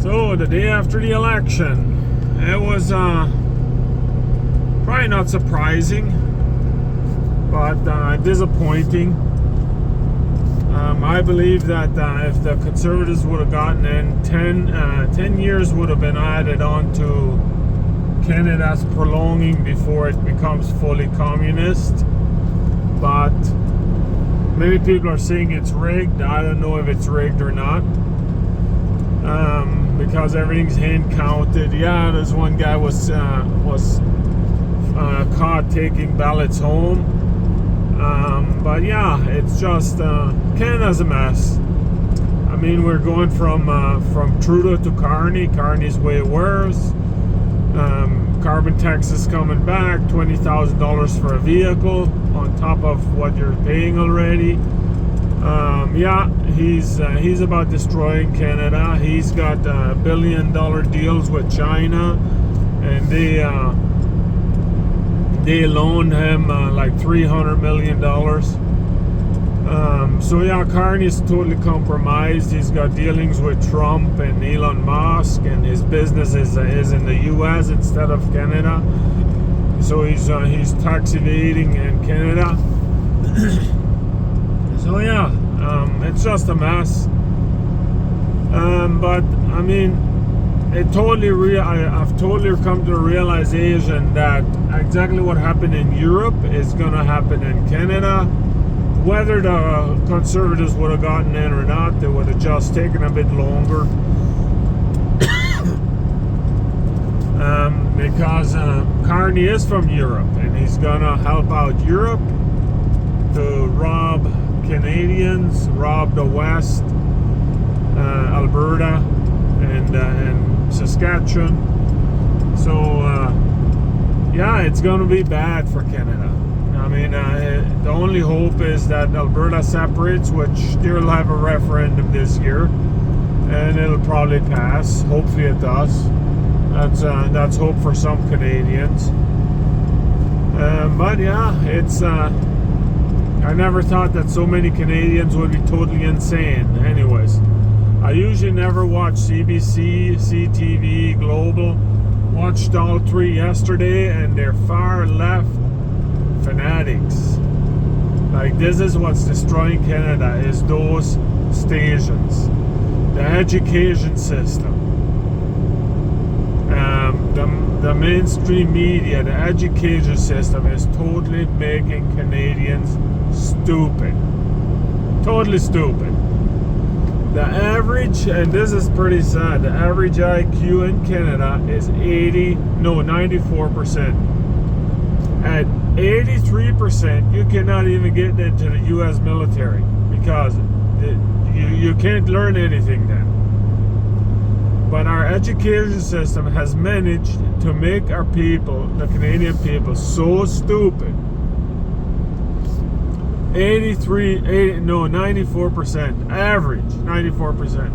So the day after the election, it was probably not surprising, but disappointing. I believe that if the Conservatives would have gotten in, 10 years would have been added on to Canada's prolonging before it becomes fully communist. But many people are saying it's rigged. I don't know if it's rigged or not, because everything's hand counted. Yeah, there's one guy was caught taking ballots home. But yeah, it's just Canada's a mess. I mean, we're going from Trudeau to Carney. Carney's way worse. Carbon tax is coming back, $20,000 for a vehicle on top of what you're paying already. Yeah, he's about destroying Canada. He's got $1 billion deals with China, and they loaned him like $300 million. So yeah, Carney's totally compromised. He's got dealings with Trump and Elon Musk, and his business is in the U.S. instead of Canada. So he's tax evading in Canada. So yeah, it's just a mess. But I mean, I've totally come to the realization that exactly what happened in Europe is gonna happen in Canada. Whether the Conservatives would have gotten in or not, they would have just taken a bit longer. Because Carney is from Europe, and he's gonna help out Europe to rob Canadians, rob the West, Alberta, and Saskatchewan. So yeah, it's gonna be bad for Canada. I mean, the only hope is that Alberta separates, which they'll have a referendum this year, and it'll probably pass. Hopefully it does. That's hope for some Canadians. But yeah, it's I never thought that so many Canadians would be totally insane. Anyways, I usually never watch CBC, CTV, Global. Watched all three yesterday, and they're far left fanatics. Like, this is what's destroying Canada, is those stations, the education system, the mainstream media. The education system is totally making Canadians stupid, totally stupid. The average, and this is pretty sad, the average IQ in Canada is 94%. At 83%, you cannot even get into the U.S. military, because you can't learn anything then. But our education system has managed to make our people, the Canadian people, so stupid. 94%, average, 94%.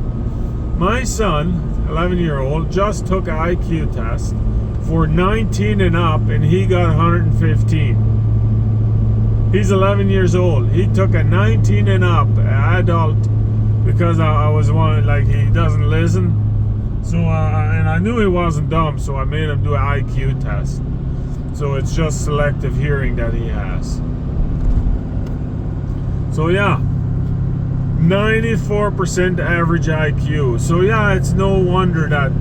My son, 11-year-old, just took an IQ test for 19 and up, and he got 115. He's 11 years old. He took a 19 and up adult, because I was one, like, he doesn't listen. So and I knew he wasn't dumb, so I made him do an IQ test. So it's just selective hearing that he has. So yeah, 94% average IQ. So yeah, it's no wonder that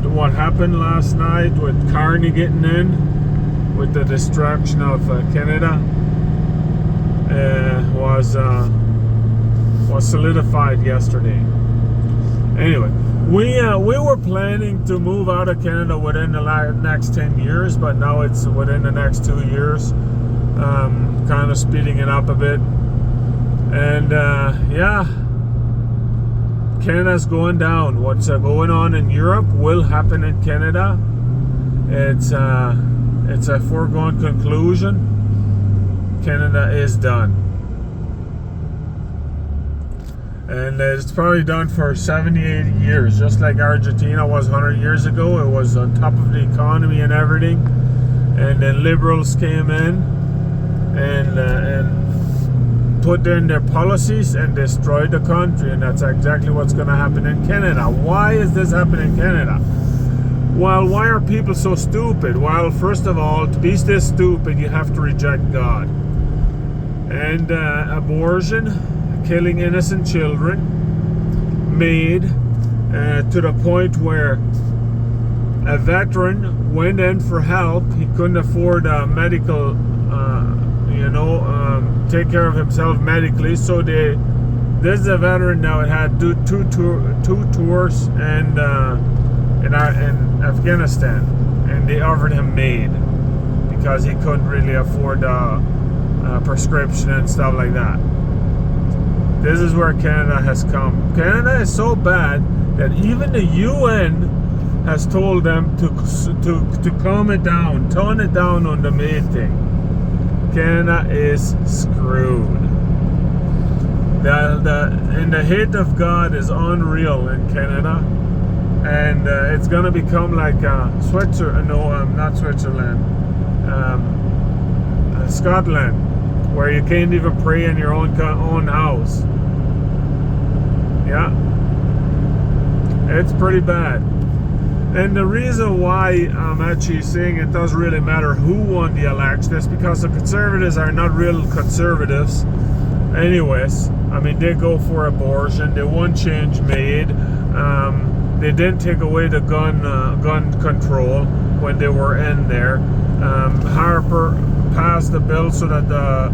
what happened last night with Carney getting in, with the destruction of Canada, was solidified yesterday. Anyway, we were planning to move out of Canada within the next 10 years, but now it's within the next 2 years. Kind of speeding it up a bit. And yeah, Canada's going down. What's going on in Europe will happen in Canada. It's a foregone conclusion. Canada is done. And it's probably done for 70, 80 years, just like Argentina was 100 years ago. It was on top of the economy and everything. And then liberals came in and put in their policies and destroy the country, and that's exactly what's going to happen in Canada. Why is this happening in Canada? Well, why are people so stupid? Well, first of all, to be this stupid, you have to reject God. And abortion, killing innocent children, made to the point where a veteran went in for help. He couldn't afford medical, take care of himself medically. So this is a veteran now. It had two tours in Afghanistan, and they offered him aid because he couldn't really afford prescription and stuff like that. This is where Canada has come. Canada is so bad that even the UN has told them to calm it down, tone it down on the maid thing. Canada is screwed. The hate of God is unreal in Canada, and it's gonna become like Switzerland. No, not Switzerland. Scotland, where you can't even pray in your own house. Yeah, it's pretty bad. And the reason why I'm actually saying it doesn't really matter who won the election is because the Conservatives are not real conservatives anyways. I mean, they go for abortion. They want change made. They didn't take away the gun control when they were in there. Harper passed the bill so that the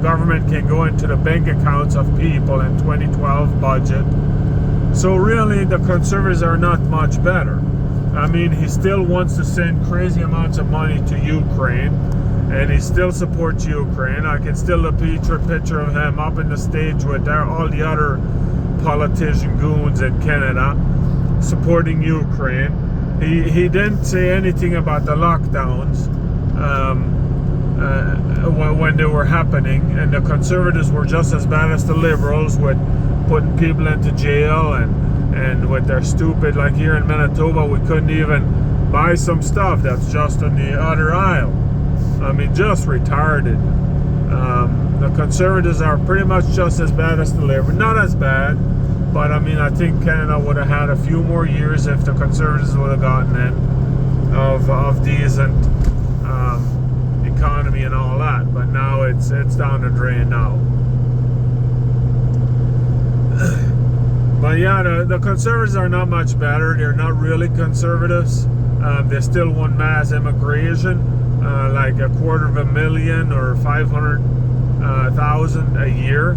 government can go into the bank accounts of people in 2012 budget. So really, the Conservatives are not much better. I mean, he still wants to send crazy amounts of money to Ukraine, and he still supports Ukraine. I can still picture of him up in the stage with all the other politician goons in Canada supporting Ukraine. He didn't say anything about the lockdowns when they were happening, and the Conservatives were just as bad as the Liberals with putting people into jail and with their stupid, like here in Manitoba, we couldn't even buy some stuff that's just on the other aisle. I mean, just retarded. The Conservatives are pretty much just as bad as the Liberals. Not as bad, but I mean, I think Canada would have had a few more years if the Conservatives would have gotten in of decent economy and all that. But now it's down the drain now. But yeah, the Conservatives are not much better. They're not really conservatives. They still want mass immigration, like 250,000 or 500,000 a year,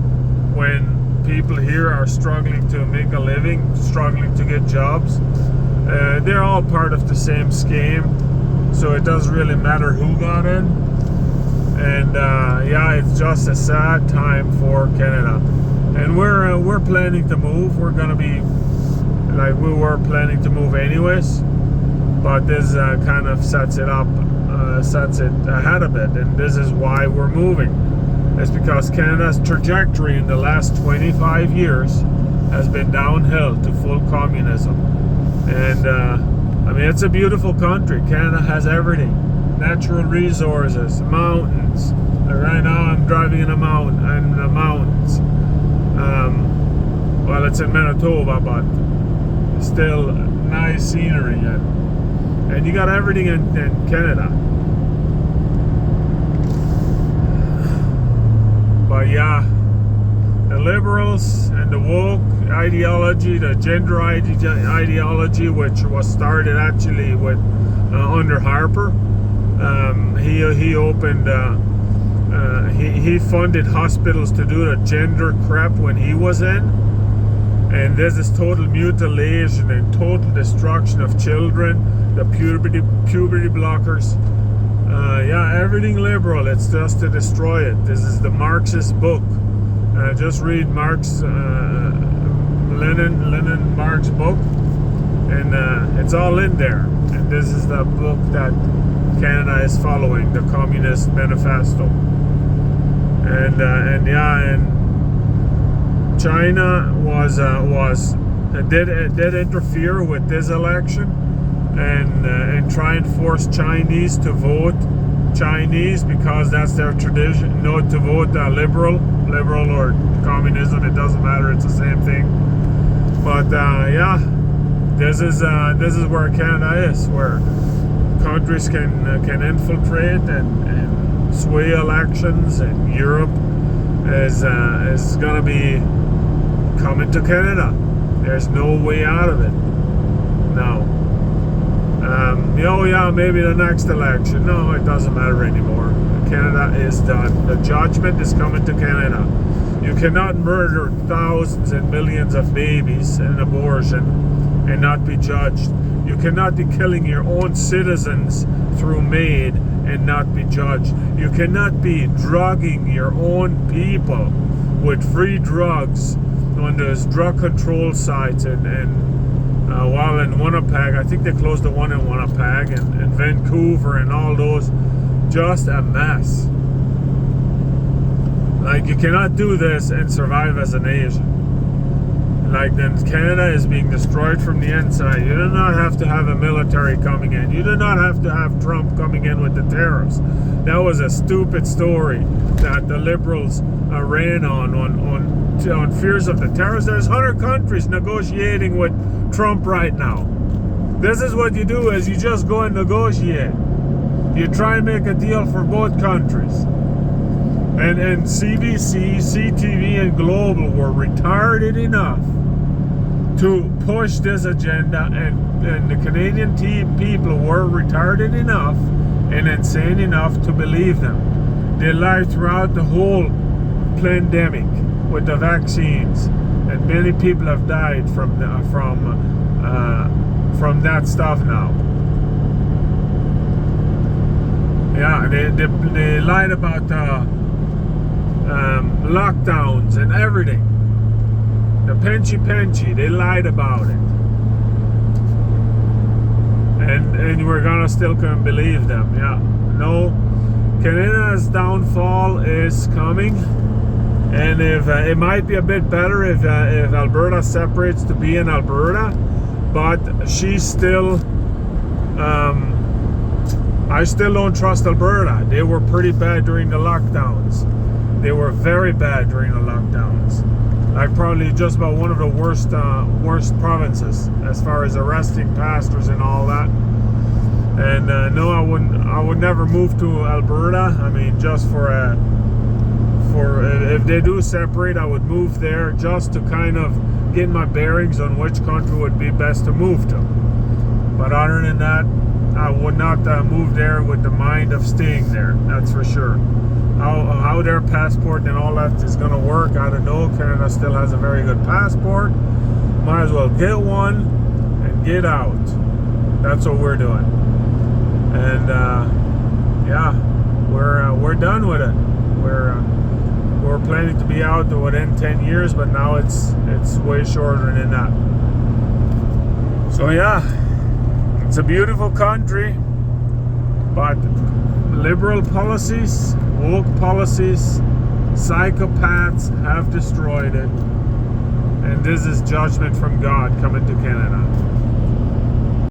when people here are struggling to make a living, struggling to get jobs. They're all part of the same scheme, so it doesn't really matter who got in. And yeah, it's just a sad time for Canada. And we're planning to move. We're gonna be like we were planning to move anyways, but this kind of sets it ahead a bit. And this is why we're moving. It's because Canada's trajectory in the last 25 years has been downhill to full communism. And I mean, it's a beautiful country. Canada has everything: natural resources, mountains. Right now, I'm driving in the mountains. Well, it's in Manitoba, but still nice scenery, and you got everything in Canada. But yeah, the Liberals and the woke ideology, the gender ideology, which was started actually with under Harper. He opened. He funded hospitals to do the gender crap when he was in, and this is total mutilation and total destruction of children, the puberty blockers, yeah, everything liberal. It's just to destroy it. This is the Marxist book. Just read Lenin Marx book, and it's all in there. And this is the book that Canada is following, the Communist Manifesto. And China did interfere with this election and try and force Chinese to vote Chinese because that's their tradition, to vote liberal liberal or communism. It doesn't matter. It's the same thing. But yeah, this is where Canada is, where countries can infiltrate and sway elections, and Europe is gonna be coming to Canada. There's no way out of it now. Oh yeah, maybe the next election. No, it doesn't matter anymore. Canada is done. The judgment is coming to Canada. You cannot murder thousands and millions of babies in abortion and not be judged. You cannot be killing your own citizens through MAID and not be judged. You cannot be drugging your own people with free drugs when there's drug control sites while in Winnipeg. I think they closed the one in Winnipeg and Vancouver and all those. Just a mess. Like, you cannot do this and survive as an Asian. Like, then Canada is being destroyed from the inside. You do not have to have a military coming in. You do not have to have Trump coming in with the tariffs. That was a stupid story that the Liberals ran on fears of the tariffs. There's 100 countries negotiating with Trump right now. This is what you do, is you just go and negotiate. You try and make a deal for both countries. And CBC, CTV, and Global were retarded enough to push this agenda, and the Canadian people were retarded enough and insane enough to believe them. They lied throughout the whole pandemic with the vaccines, and many people have died from that stuff now. Yeah, they lied about lockdowns and everything. The Penchy, they lied about it. And we're gonna still couldn't believe them. Yeah. No, Canada's downfall is coming. And if it might be a bit better if Alberta separates to be in Alberta, but she's still I still don't trust Alberta. They were pretty bad during the lockdowns. They were very bad during the lockdowns. Like, probably just about one of the worst provinces as far as arresting pastors and all that. And no, I would never move to Alberta. I mean, just for if they do separate, I would move there just to kind of get my bearings on which country would be best to move to. But other than that, I would not move there with the mind of staying there. That's for sure. How their passport and all that is going to work, I don't know. Canada still has a very good passport. Might as well get one and get out. That's what we're doing. And yeah, we're done with it. We're planning to be out within 10 years, but now it's way shorter than that. So yeah, it's a beautiful country, but liberal policies, woke policies, psychopaths have destroyed it. And this is judgment from God coming to Canada.